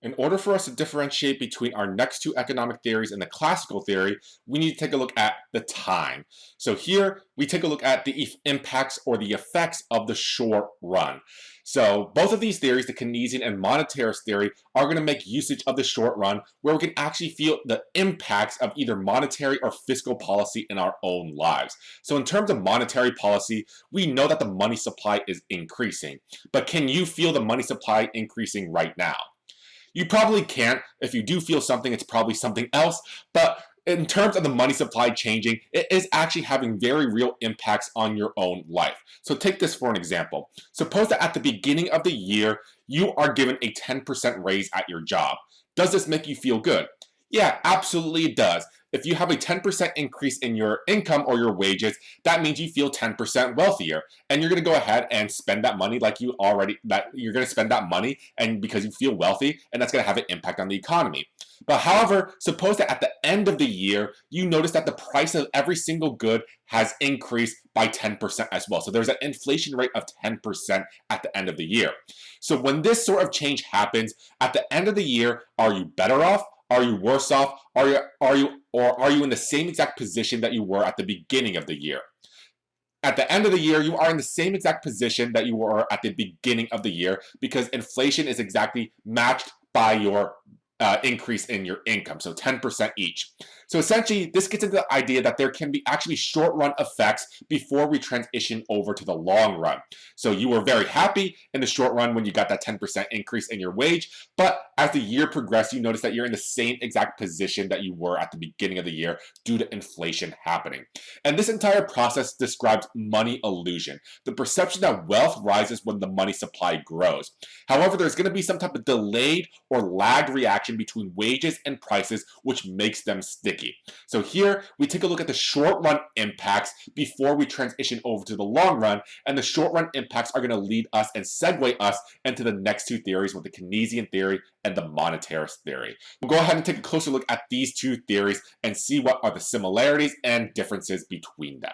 In order for us to differentiate between our next two economic theories and the classical theory, we need to take a look at the time. So here, we take a look at the impacts or the effects of the short run. So both of these theories, the Keynesian and monetarist theory, are going to make usage of the short run where we can actually feel the impacts of either monetary or fiscal policy in our own lives. So in terms of monetary policy, we know that the money supply is increasing. But can you feel the money supply increasing right now? You probably can't. If you do feel something, it's probably something else. But in terms of the money supply changing, it is actually having very real impacts on your own life. So take this for an example. Suppose that at the beginning of the year, you are given a 10% raise at your job. Does this make you feel good? Yeah, absolutely it does. If you have a 10% increase in your income or your wages, that means you feel 10% wealthier. And you're going to go ahead and spend that money like you're going to spend that money and because you feel wealthy, and that's going to have an impact on the economy. But however, suppose that at the end of the year, you notice that the price of every single good has increased by 10% as well. So there's an inflation rate of 10% at the end of the year. So when this sort of change happens, at the end of the year, are you better off? Are you worse off? Are you in the same exact position that you were at the beginning of the year? At the end of the year, you are in the same exact position that you were at the beginning of the year because inflation is exactly matched by your increase in your income, so 10% each. So essentially, this gets into the idea that there can be actually short-run effects before we transition over to the long run. So you were very happy in the short run when you got that 10% increase in your wage, but as the year progressed, you notice that you're in the same exact position that you were at the beginning of the year due to inflation happening. And this entire process describes money illusion, the perception that wealth rises when the money supply grows. However, there's going to be some type of delayed or lagged reaction between wages and prices, which makes them sticky. So here we take a look at the short run impacts before we transition over to the long run, and the short run impacts are going to lead us and segue us into the next two theories with the Keynesian theory and the monetarist theory. We'll go ahead and take a closer look at these two theories and see what are the similarities and differences between them.